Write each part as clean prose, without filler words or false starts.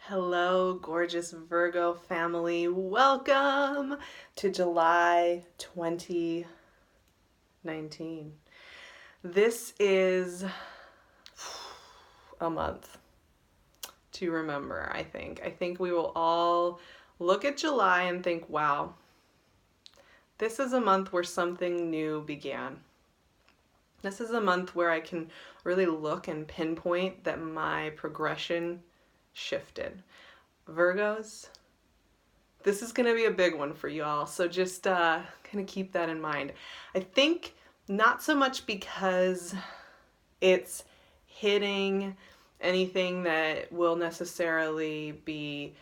Hello, gorgeous Virgo family. Welcome to July 2019. This is a month to remember, I think. I think we will all look at July and think, wow, this is a month where something new began. This is a month where I can really look and pinpoint that my progression shifted. Virgos, this is going to be a big one for you all, so just kind of keep that in mind. I think not so much because it's hitting anything that will necessarily be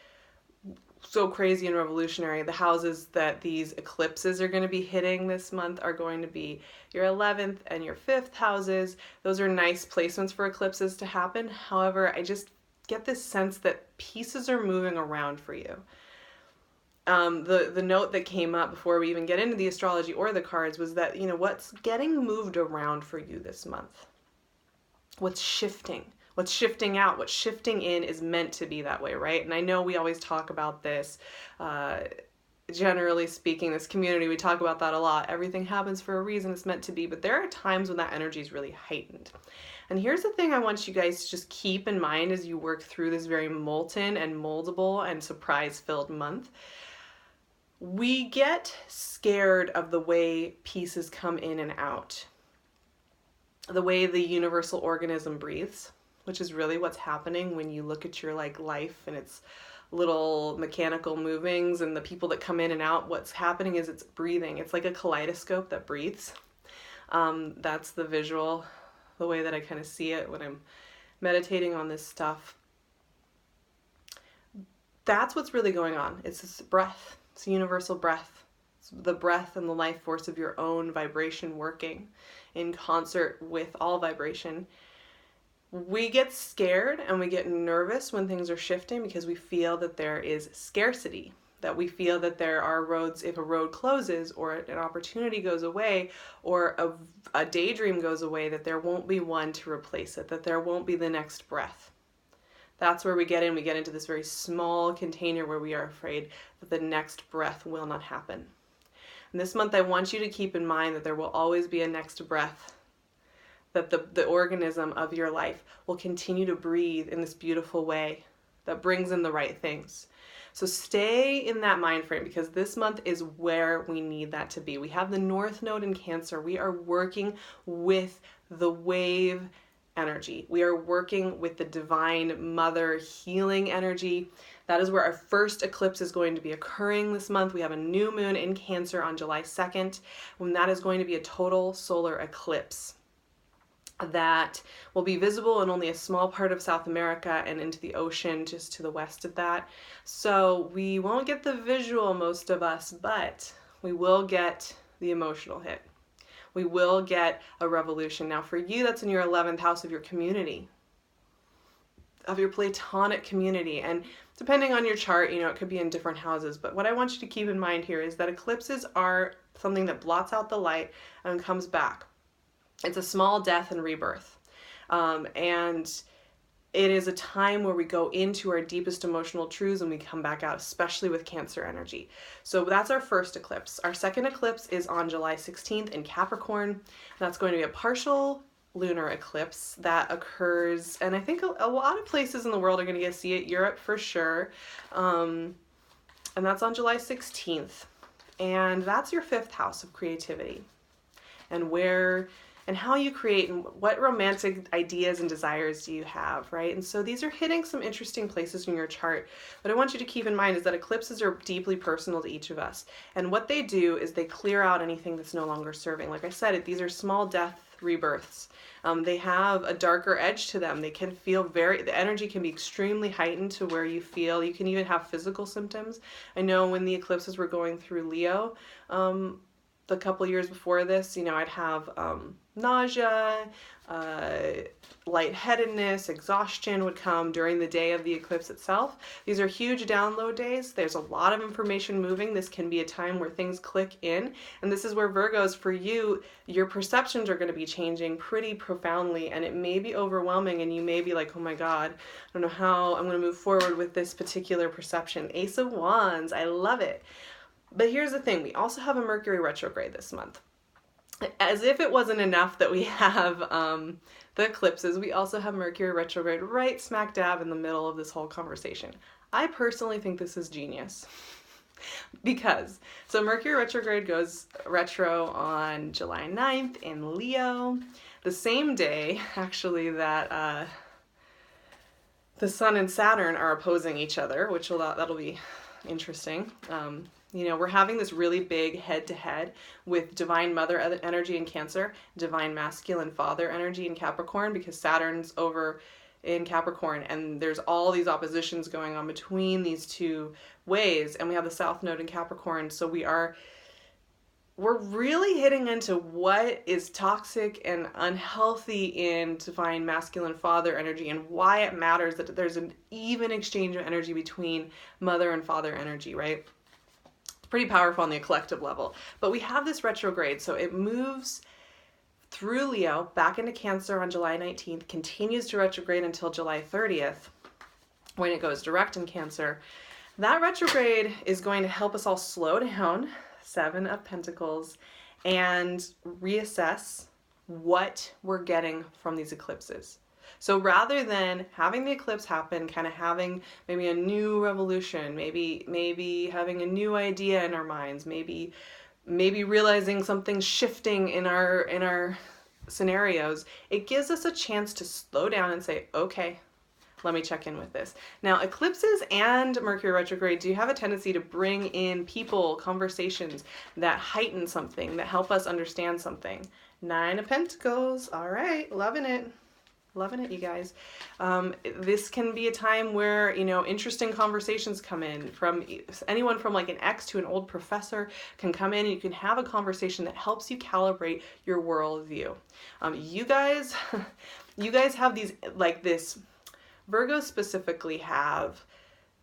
so crazy and revolutionary. The houses that these eclipses are going to be hitting this month are going to be your 11th and your 5th houses. Those are nice placements for eclipses to happen. However, I just get this sense that pieces are moving around for you. The note that came up before we even get into the astrology or the cards was that, what's getting moved around for you this month? What's shifting? What's shifting out? What's shifting in is meant to be that way, right? And I know we always talk about this. Generally speaking, this community, we talk about that a lot. Everything happens for a reason. It's meant to be. But there are times when that energy is really heightened. And here's the thing I want you guys to just keep in mind as you work through this very molten and moldable and surprise-filled month. We get scared of the way pieces come in and out. The way the universal organism breathes, which is really what's happening when you look at your life and its little mechanical movings and the people that come in and out. What's happening is it's breathing. It's like a kaleidoscope that breathes. That's the visual, the way that I kind of see it when I'm meditating on this stuff. That's what's really going on. It's this breath. It's a universal breath. It's the breath and the life force of your own vibration working in concert with all vibration. We get scared and we get nervous when things are shifting because we feel that there is scarcity, that we feel that there are roads, if a road closes or an opportunity goes away or a daydream goes away, that there won't be one to replace it, that there won't be the next breath. That's where we get in. We get into this very small container where we are afraid that the next breath will not happen. And this month I want you to keep in mind that there will always be a next breath, that the organism of your life will continue to breathe in this beautiful way that brings in the right things. So stay in that mind frame because this month is where we need that to be. We have the North Node in Cancer. We are working with the wave energy. We are working with the divine mother healing energy. That is where our first eclipse is going to be occurring this month. We have a new moon in Cancer on July 2nd, when that is going to be a total solar eclipse that will be visible in only a small part of South America and into the ocean just to the west of that. So we won't get the visual, most of us, but we will get the emotional hit. We will get a revolution. Now for you, that's in your 11th house of your community, of your platonic community. And depending on your chart, it could be in different houses. But what I want you to keep in mind here is that eclipses are something that blots out the light and comes back. It's a small death and rebirth. And it is a time where we go into our deepest emotional truths and we come back out, especially with Cancer energy. So that's our first eclipse. Our second eclipse is on July 16th in Capricorn. That's going to be a partial lunar eclipse that occurs, and I think a lot of places in the world are going to get to see it. Europe for sure. And that's on July 16th. And that's your 5th house of creativity and how you create and what romantic ideas and desires do you have, right? And so these are hitting some interesting places in your chart. What I want you to keep in mind is that eclipses are deeply personal to each of us. And what they do is they clear out anything that's no longer serving. Like I said, these are small death rebirths. They have a darker edge to them. They can feel the energy can be extremely heightened to where you can even have physical symptoms. I know when the eclipses were going through Leo, the couple years before this, I'd have nausea, lightheadedness, exhaustion would come during the day of the eclipse itself. These are huge download days. There's a lot of information moving. This can be a time where things click in. And this is where Virgos, for you, your perceptions are going to be changing pretty profoundly. And it may be overwhelming and you may be like, oh my God, I don't know how I'm going to move forward with this particular perception. Ace of Wands, I love it. But here's the thing. We also have a Mercury retrograde this month. As if it wasn't enough that we have the eclipses, we also have Mercury retrograde right smack dab in the middle of this whole conversation. I personally think this is genius because, so Mercury retrograde goes retro on July 9th in Leo, the same day actually that the Sun and Saturn are opposing each other, which that'll be interesting. You know, we're having this really big head-to-head with divine mother energy in Cancer, divine masculine father energy in Capricorn, because Saturn's over in Capricorn and there's all these oppositions going on between these two ways, and we have the South Node in Capricorn, so we're really hitting into what is toxic and unhealthy in divine masculine father energy and why it matters that there's an even exchange of energy between mother and father energy, right? Pretty powerful on the collective level. But we have this retrograde, so it moves through Leo back into Cancer on July 19th, continues to retrograde until July 30th when it goes direct in Cancer. That retrograde is going to help us all slow down, Seven of Pentacles, and reassess what we're getting from these eclipses. So rather than having the eclipse happen, kind of having maybe a new revolution, maybe having a new idea in our minds, maybe realizing something's shifting in our scenarios, it gives us a chance to slow down and say, okay, let me check in with this. Now, eclipses and Mercury retrograde do have a tendency to bring in people, conversations that heighten something, that help us understand something. Nine of Pentacles, all right, loving it. Loving it, you guys. This can be a time where, you know, interesting conversations come in from anyone from like an ex to an old professor can come in and you can have a conversation that helps you calibrate your worldview. You guys have these, like this, Virgos specifically have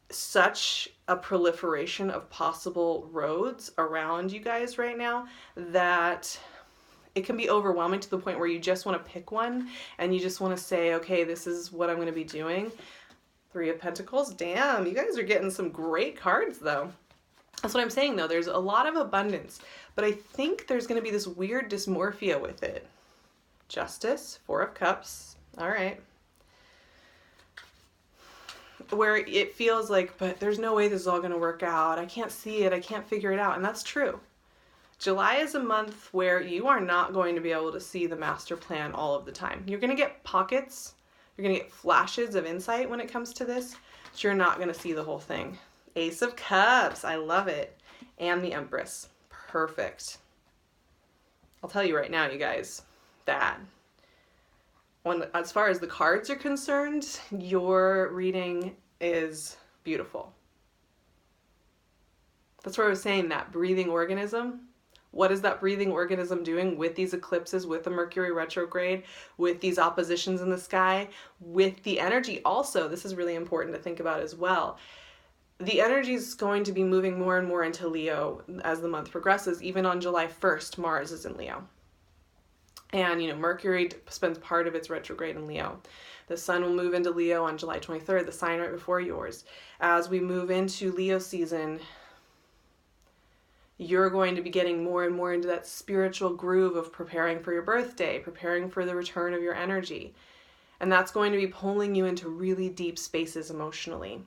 such a proliferation of possible roads around you guys right now that it can be overwhelming to the point where you just want to pick one and you just want to say, okay, this is what I'm going to be doing. Three of Pentacles. Damn, you guys are getting some great cards though. That's what I'm saying though. There's a lot of abundance, but I think there's going to be this weird dysmorphia with it. Justice, Four of Cups. All right. Where it feels like, but there's no way this is all going to work out. I can't see it. I can't figure it out. And that's true. July is a month where you are not going to be able to see the master plan all of the time. You're going to get pockets, you're going to get flashes of insight when it comes to this, but you're not going to see the whole thing. Ace of Cups, I love it. And the Empress, perfect. I'll tell you right now, you guys, that as far as the cards are concerned, your reading is beautiful. That's where I was saying that breathing organism. What is that breathing organism doing with these eclipses, with the Mercury retrograde, with these oppositions in the sky, with the energy also? This is really important to think about as well. The energy is going to be moving more and more into Leo as the month progresses. Even on July 1st, Mars is in Leo. And, you know, Mercury spends part of its retrograde in Leo. The Sun will move into Leo on July 23rd, the sign right before yours. As we move into Leo season, you're going to be getting more and more into that spiritual groove of preparing for your birthday, preparing for the return of your energy. And that's going to be pulling you into really deep spaces emotionally.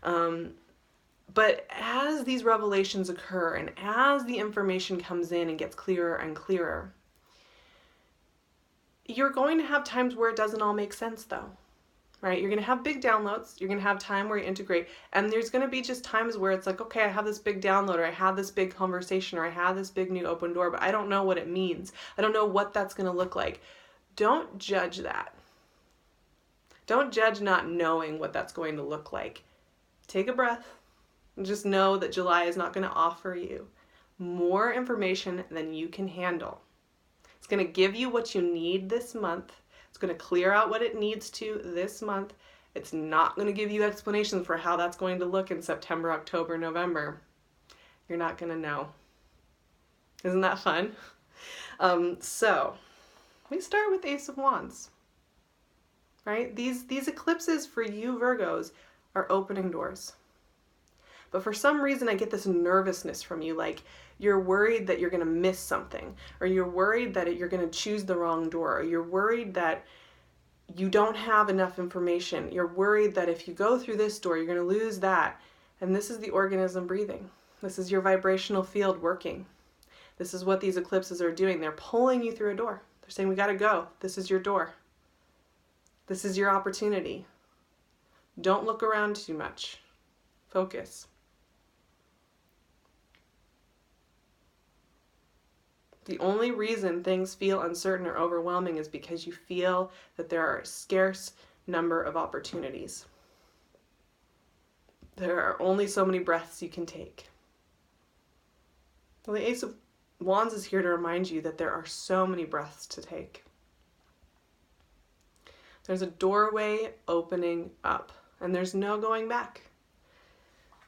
But as these revelations occur and as the information comes in and gets clearer and clearer, you're going to have times where it doesn't all make sense though. Right? You're going to have big downloads. You're going to have time where you integrate. And there's going to be just times where it's like, okay, I have this big download, or I have this big conversation, or I have this big new open door, but I don't know what it means. I don't know what that's going to look like. Don't judge that. Don't judge not knowing what that's going to look like. Take a breath and just know that July is not going to offer you more information than you can handle. It's going to give you what you need this month. It's going to clear out what it needs to this month. It's not going to give you explanations for how that's going to look in September, October, November. You're not going to know. Isn't that fun? So we start with Ace of Wands, right? These eclipses for you Virgos are opening doors. But for some reason I get this nervousness from you, like you're worried that you're going to miss something, or you're worried that you're going to choose the wrong door, or you're worried that you don't have enough information. You're worried that if you go through this door, you're going to lose that. And this is the organism breathing. This is your vibrational field working. This is what these eclipses are doing. They're pulling you through a door. They're saying, we got to go. This is your door. This is your opportunity. Don't look around too much. Focus. The only reason things feel uncertain or overwhelming is because you feel that there are a scarce number of opportunities. There are only so many breaths you can take. Well, the Ace of Wands is here to remind you that there are so many breaths to take. There's a doorway opening up, and there's no going back.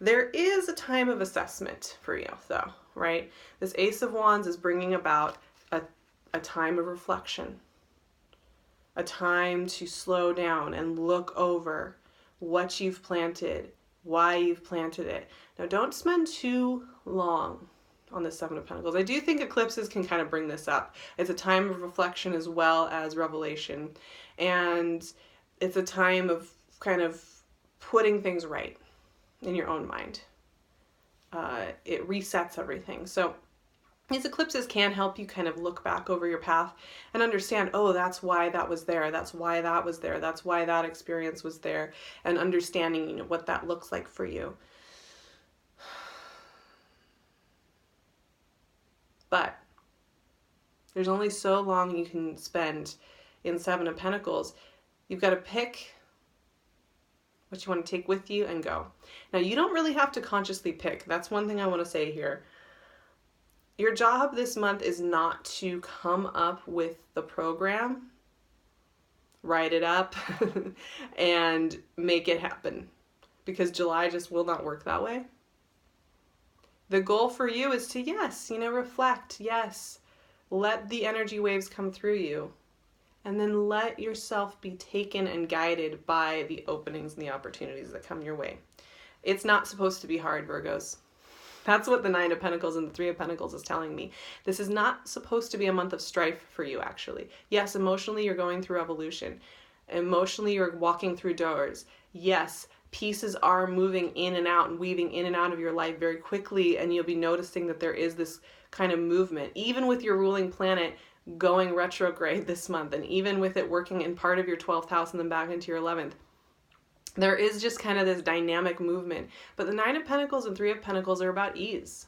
There is a time of assessment for you, though, right? This Ace of Wands is bringing about a time of reflection, a time to slow down and look over what you've planted, why you've planted it. Now, don't spend too long on the Seven of Pentacles. I do think eclipses can kind of bring this up. It's a time of reflection as well as revelation, and it's a time of kind of putting things right in your own mind. It resets everything. So these eclipses can help you kind of look back over your path and understand, oh, that's why that was there. That's why that was there. That's why that experience was there. And understanding, you know, what that looks like for you. But there's only so long you can spend in Seven of Pentacles. You've got to pick what you want to take with you and go. Now, you don't really have to consciously pick. That's one thing I want to say here. Your job this month is not to come up with the program, write it up, and make it happen, because July just will not work that way. The goal for you is to, yes, reflect, yes, let the energy waves come through you, and then let yourself be taken and guided by the openings and the opportunities that come your way. It's not supposed to be hard, Virgos. That's what the Nine of Pentacles and the Three of Pentacles is telling me. This is not supposed to be a month of strife for you, actually. Yes, emotionally you're going through evolution. Emotionally you're walking through doors. Yes, pieces are moving in and out and weaving in and out of your life very quickly, and you'll be noticing that there is this kind of movement. Even with your ruling planet going retrograde this month, and even with it working in part of your 12th house and then back into your 11th, there is just kind of this dynamic movement. But the Nine of Pentacles and Three of Pentacles are about ease.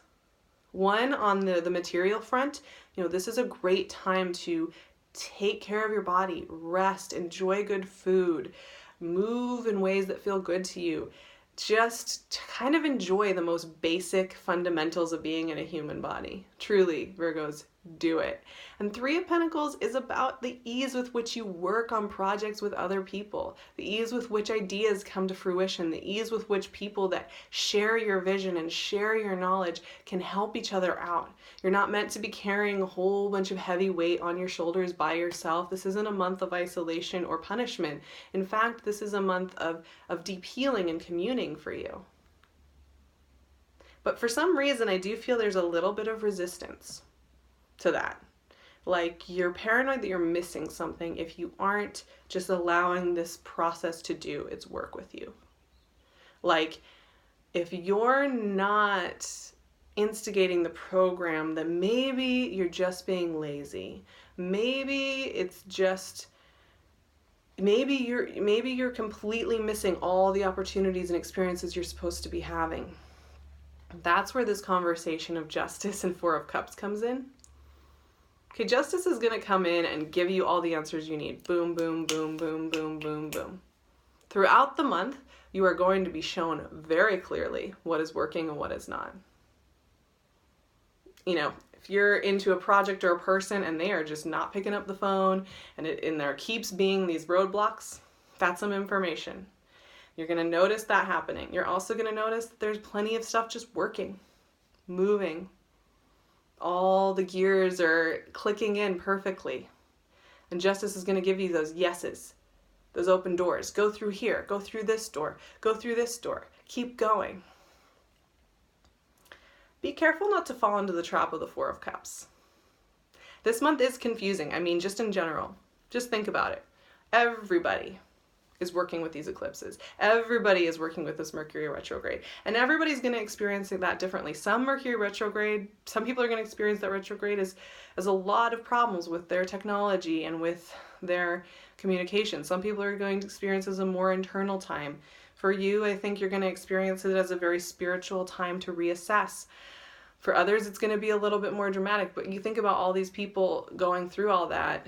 One, on the material front, this is a great time to take care of your body, rest, enjoy good food, move in ways that feel good to you. Just to kind of enjoy the most basic fundamentals of being in a human body. Truly, Virgos, do it. And Three of Pentacles is about the ease with which you work on projects with other people, the ease with which ideas come to fruition, the ease with which people that share your vision and share your knowledge can help each other out. You're not meant to be carrying a whole bunch of heavy weight on your shoulders by yourself. This isn't a month of isolation or punishment. In fact, this is a month of deep healing and communing for you. But for some reason, I do feel there's a little bit of resistance to that. Like, you're paranoid that you're missing something if you aren't just allowing this process to do its work with you. Like, if you're not instigating the program, then maybe you're just being lazy. Maybe it's just, maybe you're completely missing all the opportunities and experiences you're supposed to be having. That's where this conversation of Justice and Four of Cups comes in. Okay, Justice is going to come in and give you all the answers you need. Boom, boom, boom, boom, boom, boom, boom. Throughout the month, you are going to be shown very clearly what is working and what is not. If you're into a project or a person and they are just not picking up the phone and there keeps being these roadblocks, that's some information. You're going to notice that happening. You're also going to notice that there's plenty of stuff just working, moving. All the gears are clicking in perfectly. And justice is going to give you those yeses, those open doors. Go through here, go through this door, go through this door. Keep going. Be careful not to fall into the trap of the Four of Cups. This month is confusing. I mean, just in general. Just think about it. Everybody is working with these eclipses. Everybody is working with this Mercury retrograde. And everybody's going to experience that differently. Some Mercury retrograde, some people are going to experience that retrograde as a lot of problems with their technology and with their communication. Some people are going to experience it as a more internal time. For you, I think you're going to experience it as a very spiritual time to reassess. For others, it's going to be a little bit more dramatic, but you think about all these people going through all that.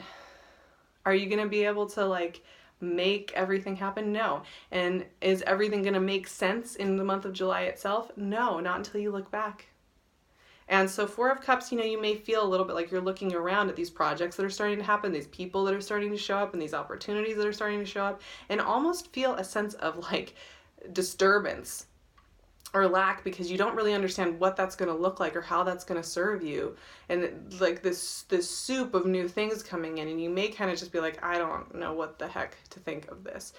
Are you going to be able to make everything happen? No. And is everything going to make sense in the month of July itself? No, not until you look back. And so Four of Cups, you may feel a little bit like you're looking around at these projects that are starting to happen, these people that are starting to show up, and these opportunities that are starting to show up, and almost feel a sense of disturbance or lack because you don't really understand what that's going to look like or how that's going to serve you. And this soup of new things coming in, and you may kind of just be like, I don't know what the heck to think of this.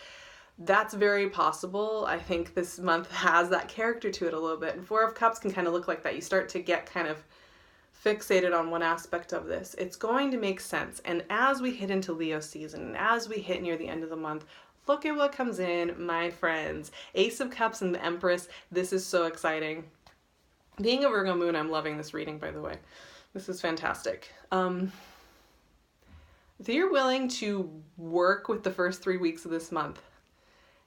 That's very possible. I think this month has that character to it a little bit. And Four of Cups can kind of look like that. You start to get kind of fixated on one aspect of this. It's going to make sense. And as we hit into Leo season, and as we hit near the end of the month, look at what comes in, my friends. Ace of Cups and the Empress. This is so exciting. Being a Virgo moon, I'm loving this reading, by the way. This is fantastic. If you're willing to work with the first 3 weeks of this month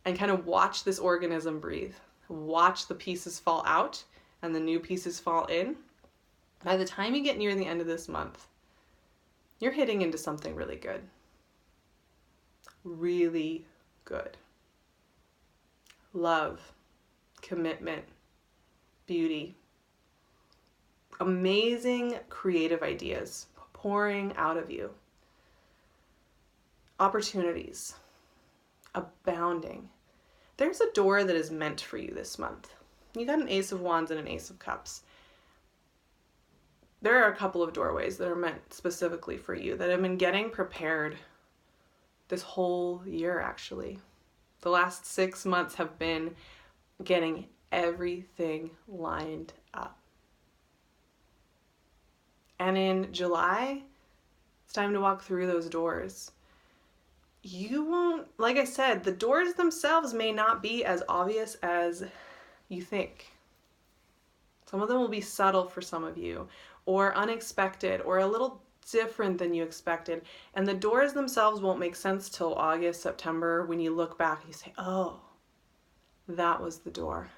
and kind of watch this organism breathe, watch the pieces fall out and the new pieces fall in, by the time you get near the end of this month, you're hitting into something really good. Really good. Love, commitment, beauty, amazing creative ideas pouring out of you, opportunities abounding. There's a door that is meant for you this month. You got an Ace of Wands and an Ace of Cups. There are a couple of doorways that are meant specifically for you that have been getting prepared this whole year, actually. The last 6 months have been getting everything lined up. And in July, it's time to walk through those doors. You won't, like I said, the doors themselves may not be as obvious as you think. Some of them will be subtle for some of you, or unexpected, or a little different than you expected. And the doors themselves won't make sense till August, September, when you look back and you say, oh, that was the door.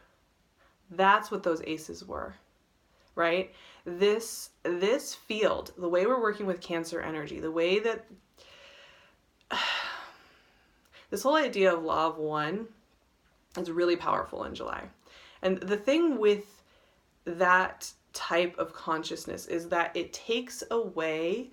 That's what those aces were, right? This field, the way we're working with Cancer energy, the way that this whole idea of law of one is really powerful in July. And the thing with that type of consciousness is that it takes away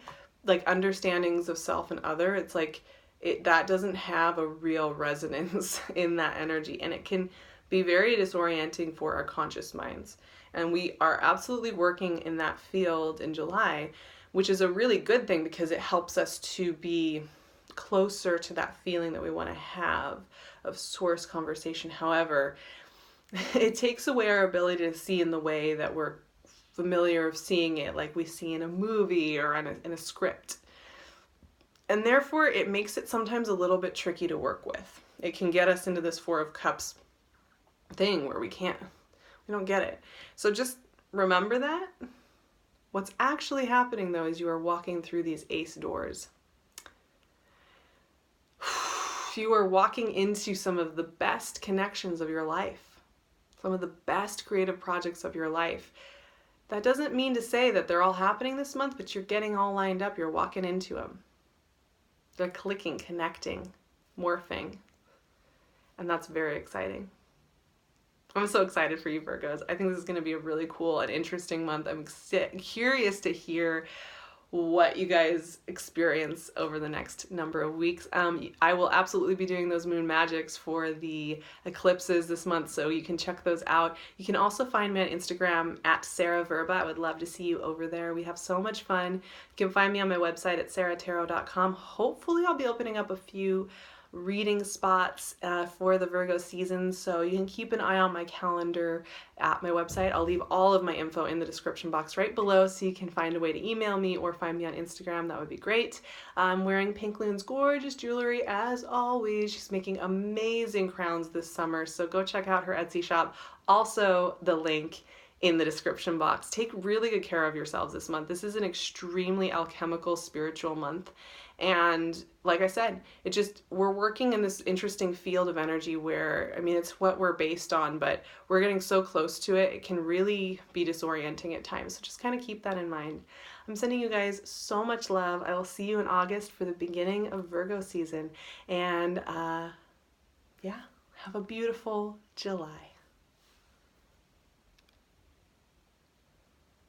understandings of self and other. It's that doesn't have a real resonance in that energy, and it can be very disorienting for our conscious minds. And we are absolutely working in that field in July, which is a really good thing because it helps us to be closer to that feeling that we want to have of source conversation. However, it takes away our ability to see in the way that we're familiar of seeing it, like we see in a movie or in a script. And therefore, it makes it sometimes a little bit tricky to work with. It can get us into this Four of Cups thing where we don't get it. So just remember that. What's actually happening, though, is you are walking through these ace doors. You are walking into some of the best connections of your life, some of the best creative projects of your life. That doesn't mean to say that they're all happening this month, but you're getting all lined up. You're walking into them. They're clicking, connecting, morphing. And that's very exciting. I'm so excited for you, Virgos. I think this is going to be a really cool and interesting month. I'm curious to hear what you guys experience over the next number of weeks. I will absolutely be doing those moon magics for the eclipses this month, so you can check those out. You can also find me on Instagram at SARAHVerba. I would love to see you over there. We have so much fun. You can find me on my website at SARAHTAROT.com. Hopefully I'll be opening up a few reading spots for the Virgo season, so you can keep an eye on my calendar at my website. I'll leave all of my info in the description box right below, so you can find a way to email me or find me on Instagram. That would be great. I'm wearing PinkLune's gorgeous jewelry as always. She's making amazing crowns this summer, so go check out her Etsy shop. Also, the link in the description box. Take really good care of yourselves this month. This is an extremely alchemical spiritual month. And like I said, we're working in this interesting field of energy where, I mean, it's what we're based on, but we're getting so close to it, it can really be disorienting at times. So just kind of keep that in mind. I'm sending you guys so much love. I will see you in August for the beginning of Virgo season. And yeah, have a beautiful July.